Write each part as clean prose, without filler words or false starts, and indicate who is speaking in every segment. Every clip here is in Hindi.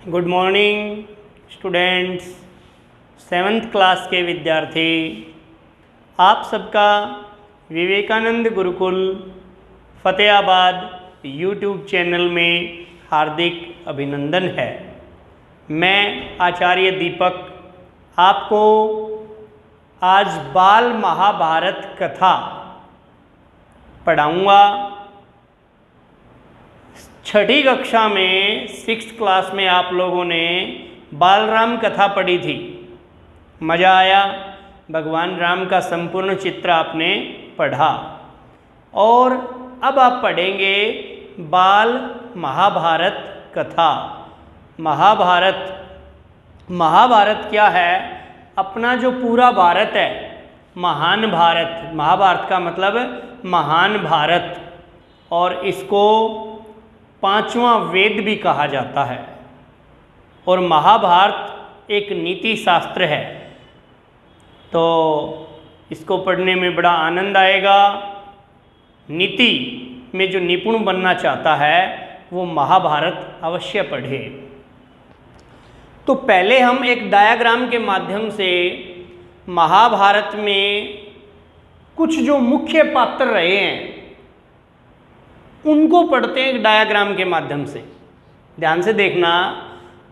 Speaker 1: Good morning students, 7th class के विद्यार्थी। आप सबका विवेकानंद गुरुकुल फतेहाबाद यूट्यूब चैनल में हार्दिक अभिनंदन है। मैं आचार्य दीपक आपको आज बाल महाभारत कथा पढ़ाऊँगा। छठी कक्षा में 6th क्लास में आप लोगों ने बालराम कथा पढ़ी थी। मज़ा आया। भगवान राम का संपूर्ण चित्र आपने पढ़ा और अब आप पढ़ेंगे बाल महाभारत कथा। महाभारत क्या है? अपना जो पूरा भारत है, महान भारत। महाभारत का मतलब महान भारत, और इसको 5वां वेद भी कहा जाता है। और महाभारत एक नीति शास्त्र है, तो इसको पढ़ने में बड़ा आनंद आएगा। नीति में जो निपुण बनना चाहता है वो महाभारत अवश्य पढ़े। तो पहले हम एक डायग्राम के माध्यम से महाभारत में कुछ जो मुख्य पात्र रहे हैं उनको पढ़ते हैं एक डायग्राम के माध्यम से। ध्यान से देखना,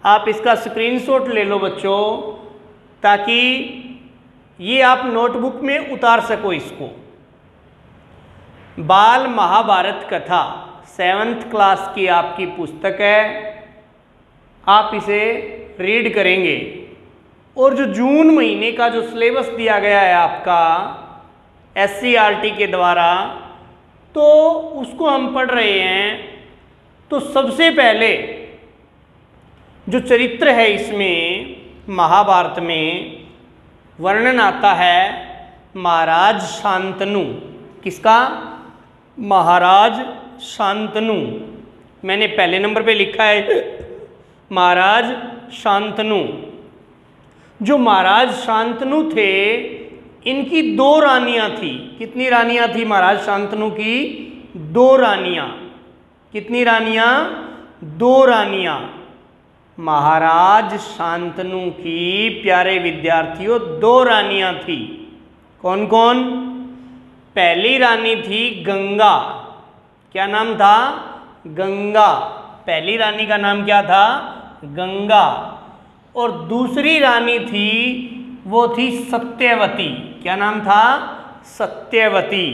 Speaker 1: आप इसका स्क्रीनशॉट ले लो बच्चों, ताकि ये आप नोटबुक में उतार सको इसको। बाल महाभारत कथा 7th क्लास की आपकी पुस्तक है, आप इसे रीड करेंगे। और जो जून महीने का जो सिलेबस दिया गया है आपका SCERT के द्वारा, तो उसको हम पढ़ रहे हैं। तो सबसे पहले जो चरित्र है इसमें महाभारत में वर्णन आता है महाराज शांतनु। किसका? महाराज शांतनु। मैंने पहले नंबर पे लिखा है महाराज शांतनु। जो महाराज शांतनु थे, इनकी 2 रानियां थी। कितनी रानियां थी महाराज शांतनु की? 2 रानियां। कितनी रानियां? 2 रानियां। महाराज शांतनु की, प्यारे विद्यार्थियों, 2 रानियां थी। कौन कौन? पहली रानी थी गंगा। क्या नाम था? गंगा। पहली रानी का नाम क्या था? गंगा। और दूसरी रानी थी, वो थी सत्यवती। क्या नाम था? सत्यवती।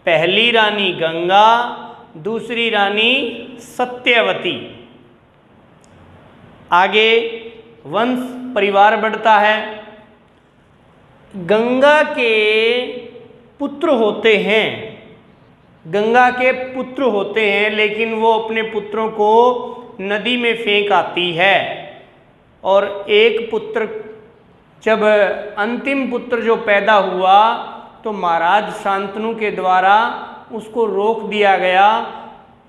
Speaker 1: पहली रानी गंगा, दूसरी रानी सत्यवती। आगे वंश परिवार बढ़ता है। गंगा के पुत्र होते हैं, गंगा के पुत्र होते हैं, लेकिन वो अपने पुत्रों को नदी में फेंक आती है। और एक पुत्र, जब अंतिम पुत्र जो पैदा हुआ, तो महाराज शांतनु के द्वारा उसको रोक दिया गया।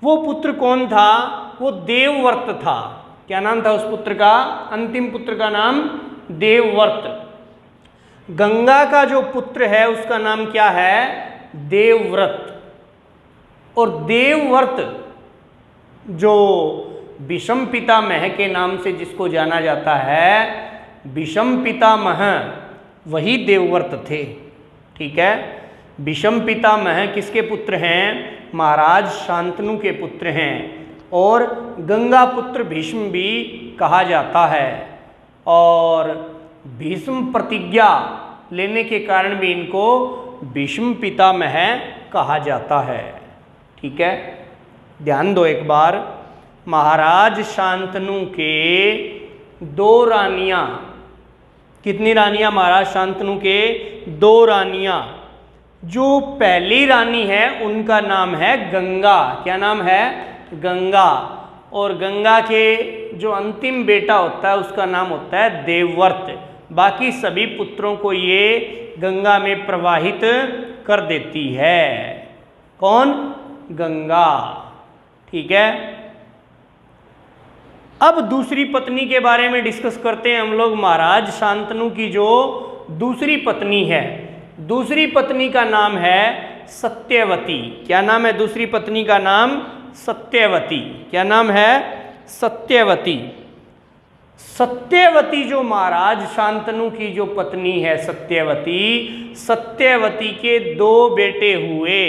Speaker 1: वो पुत्र कौन था? वो देवव्रत था। क्या नाम था उस पुत्र का? अंतिम पुत्र का नाम देवव्रत। गंगा का जो पुत्र है उसका नाम क्या है? देवव्रत। और देवव्रत जो विषम पितामह के नाम से जिसको जाना जाता है, विषम पितामह, वही देवव्रत थे। ठीक है। विषम पितामह किसके पुत्र हैं? महाराज शांतनु के पुत्र हैं। और गंगा पुत्र भीष्म भी कहा जाता है। और भीष्म प्रतिज्ञा लेने के कारण भी इनको भीष्म पितामह कहा जाता है। ठीक है। ध्यान दो एक बार। महाराज शांतनु के 2 रानियां। कितनी रानियां? महाराज शांतनु के 2 रानियां। जो पहली रानी है उनका नाम है गंगा। क्या नाम है? गंगा। और गंगा के जो अंतिम बेटा होता है उसका नाम होता है देवव्रत। बाकी सभी पुत्रों को ये गंगा में प्रवाहित कर देती है। कौन? गंगा। ठीक है। अब दूसरी पत्नी के बारे में डिस्कस करते हैं हम लोग। महाराज शांतनु की जो दूसरी पत्नी है, दूसरी पत्नी का नाम है सत्यवती। क्या नाम है दूसरी पत्नी का नाम? सत्यवती। क्या नाम है? सत्यवती। सत्यवती जो महाराज शांतनु की जो पत्नी है सत्यवती, सत्यवती के 2 बेटे हुए।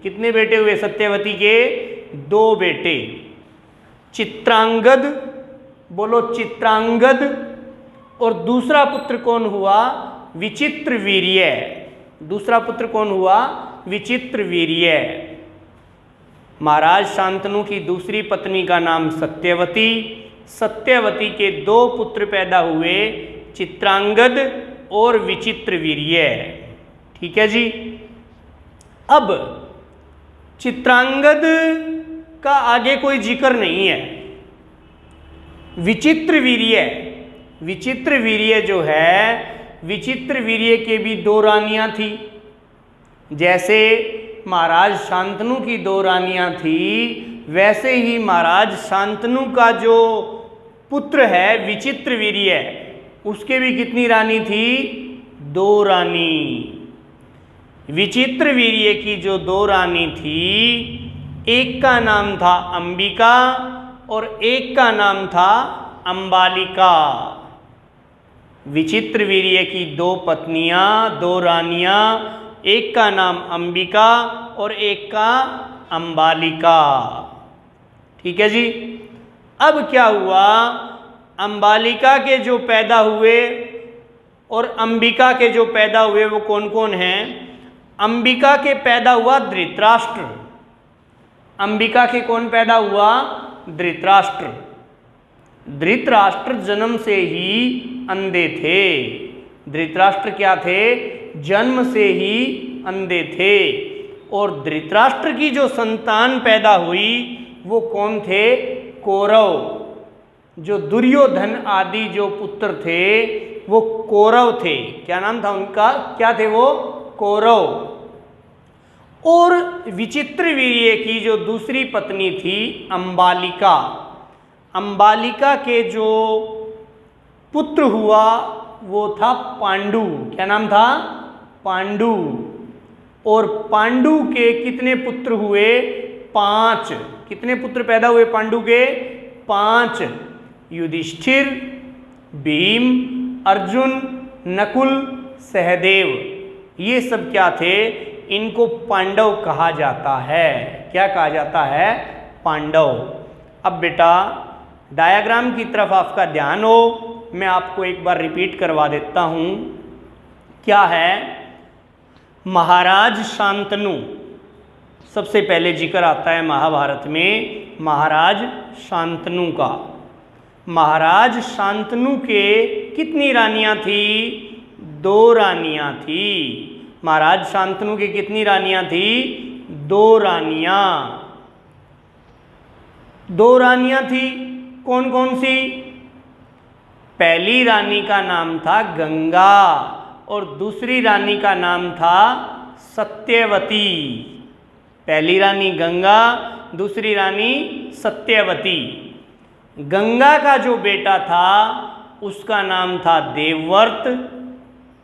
Speaker 1: कितने बेटे हुए सत्यवती के? 2 बेटे। चित्रांगद, बोलो चित्रांगद। और दूसरा पुत्र कौन हुआ? विचित्रवीर्य। दूसरा पुत्र कौन हुआ? विचित्रवीर्य। महाराज शांतनु की दूसरी पत्नी का नाम सत्यवती। सत्यवती के 2 पुत्र पैदा हुए, चित्रांगद और विचित्रवीर्य। ठीक है जी। अब चित्रांगद का आगे कोई जिक्र नहीं है। विचित्रवीर्य, विचित्रवीर्य जो है, विचित्रवीर्य के भी 2 रानियां थी। जैसे महाराज शांतनु की 2 रानियां थी, वैसे ही महाराज शांतनु का जो पुत्र है विचित्रवीर्य, उसके भी कितनी रानी थी? 2 रानी। विचित्रवीर्य की जो 2 रानी थी, एक का नाम था अंबिका और एक का नाम था अंबालिका। विचित्रवीर्य की 2 पत्नियां, 2 रानियां, एक का नाम अंबिका और एक का अंबालिका। ठीक है जी। अब क्या हुआ? अंबालिका के जो पैदा हुए और अंबिका के जो पैदा हुए वो कौन कौन हैं? अंबिका के पैदा हुआ धृतराष्ट्र। अंबिका के कौन पैदा हुआ? धृतराष्ट्र। धृतराष्ट्र जन्म से ही अंधे थे। धृतराष्ट्र क्या थे? जन्म से ही अंधे थे। और धृतराष्ट्र की जो संतान पैदा हुई वो कौन थे? कौरव। जो दुर्योधन आदि जो पुत्र थे वो कौरव थे। क्या नाम था उनका? क्या थे वो? कौरव। और विचित्रवीर्य की जो दूसरी पत्नी थी अंबालिका, अंबालिका के जो पुत्र हुआ वो था पांडु। क्या नाम था? पांडु। और पांडु के कितने पुत्र हुए? 5। कितने पुत्र पैदा हुए पांडु के? 5। युधिष्ठिर, भीम, अर्जुन, नकुल, सहदेव, ये सब क्या थे? इनको पांडव कहा जाता है। क्या कहा जाता है? पांडव। अब बेटा डायग्राम की तरफ आपका ध्यान हो, मैं आपको एक बार रिपीट करवा देता हूँ। क्या है? महाराज शांतनु, सबसे पहले जिक्र आता है महाभारत में महाराज शांतनु का। महाराज शांतनु के कितनी रानियां थी? 2 रानियां थी। महाराज शांतनु की कितनी रानियां थी? 2 रानियां। 2 रानियां थी। कौन कौन सी? पहली रानी का नाम था गंगा और दूसरी रानी का नाम था सत्यवती। पहली रानी गंगा, दूसरी रानी सत्यवती। गंगा का जो बेटा था उसका नाम था देवव्रत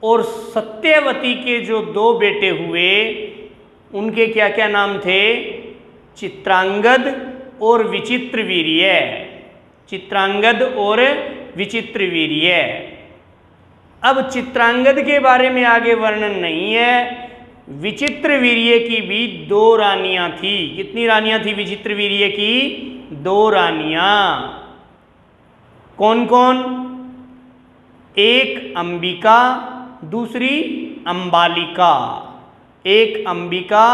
Speaker 1: और सत्यवती के जो 2 बेटे हुए उनके क्या क्या नाम थे? चित्रांगद और विचित्रवीर्य। चित्रांगद और विचित्रवीर्य। अब चित्रांगद के बारे में आगे वर्णन नहीं है। विचित्रवीर्य की भी 2 रानियां थी। कितनी रानियां थी विचित्रवीर्य की? 2 रानियां। कौन कौन? एक अंबिका, दूसरी अंबालिका। एक अंबिका,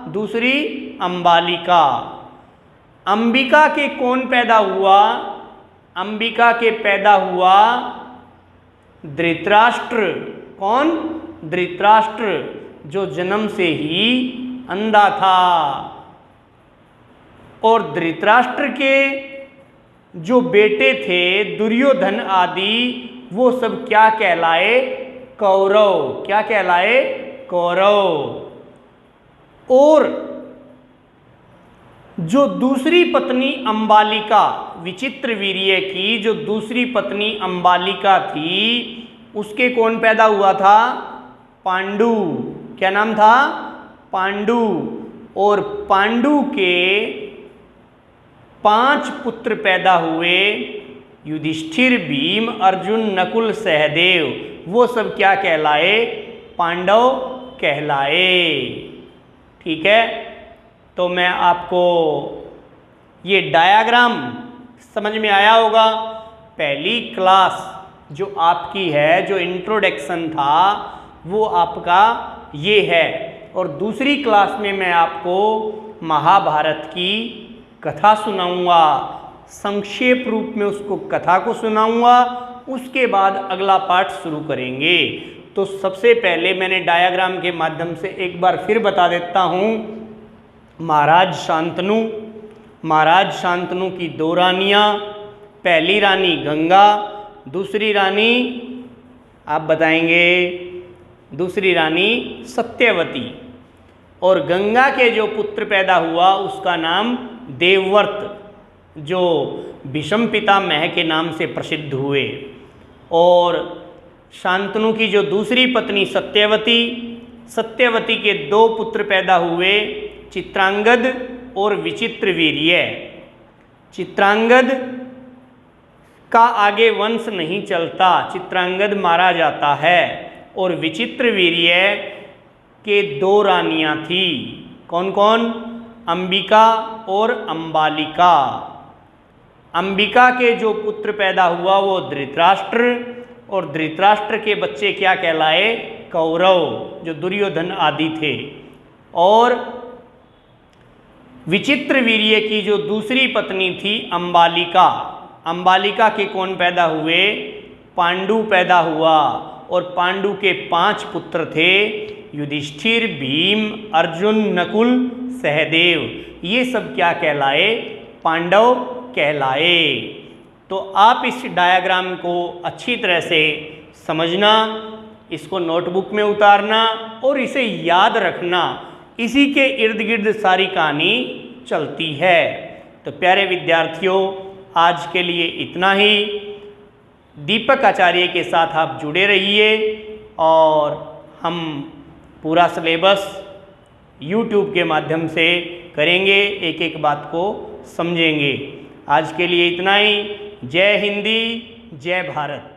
Speaker 1: दूसरी अंबालिका। अंबिका के कौन पैदा हुआ? अंबिका के पैदा हुआ धृतराष्ट्र। कौन? धृतराष्ट्र, जो जन्म से ही अंधा था। और धृतराष्ट्र के जो बेटे थे दुर्योधन आदि, वो सब क्या कहलाए? कौरव। क्या कहलाए? कौरव। और जो दूसरी पत्नी अंबालिका, विचित्रवीर्य की जो दूसरी पत्नी अंबालिका थी, उसके कौन पैदा हुआ था? पांडु। क्या नाम था? पांडु। और पांडु के 5 पुत्र पैदा हुए। युधिष्ठिर, भीम, अर्जुन, नकुल, सहदेव, वो सब क्या कहलाए? पांडव कहलाए। ठीक है, तो मैं आपको ये डायग्राम समझ में आया होगा। पहली क्लास जो आपकी है, जो इंट्रोडक्शन था, वो आपका ये है। और दूसरी क्लास में मैं आपको महाभारत की कथा सुनाऊंगा, संक्षेप रूप में उसको कथा को सुनाऊंगा। उसके बाद अगला पाठ शुरू करेंगे। तो सबसे पहले मैंने डायग्राम के माध्यम से एक बार फिर बता देता हूँ। महाराज शांतनु की दो रानियाँ, पहली रानी गंगा, दूसरी रानी आप बताएंगे, दूसरी रानी सत्यवती। और गंगा के जो पुत्र पैदा हुआ उसका नाम देवव्रत, जो भीष्म पितामह के नाम से प्रसिद्ध हुए। और शांतनु की जो दूसरी पत्नी सत्यवती के दो पुत्र पैदा हुए, चित्रांगद और विचित्रवीर्य। चित्रांगद का आगे वंश नहीं चलता, चित्रांगद मारा जाता है। और विचित्रवीर्य के दो रानियां थी, कौन कौन? अंबिका और अंबालिका। अंबिका के जो पुत्र पैदा हुआ वो धृतराष्ट्र, और धृतराष्ट्र के बच्चे क्या कहलाए? कौरव, जो दुर्योधन आदि थे। और विचित्रवीर्य की जो दूसरी पत्नी थी अंबालिका, अंबालिका के कौन पैदा हुए? पांडु पैदा हुआ। और पांडु के 5 पुत्र थे, युधिष्ठिर, भीम, अर्जुन, नकुल, सहदेव। ये सब क्या कहलाए? पांडव कहलाए। तो आप इस डायग्राम को अच्छी तरह से समझना, इसको नोटबुक में उतारना और इसे याद रखना। इसी के इर्द गिर्द सारी कहानी चलती है। तो प्यारे विद्यार्थियों, आज के लिए इतना ही। दीपक आचार्य के साथ आप जुड़े रहिए और हम पूरा सिलेबस YouTube के माध्यम से करेंगे, एक एक बात को समझेंगे। आज के लिए इतना ही। जय हिंदी, जय भारत।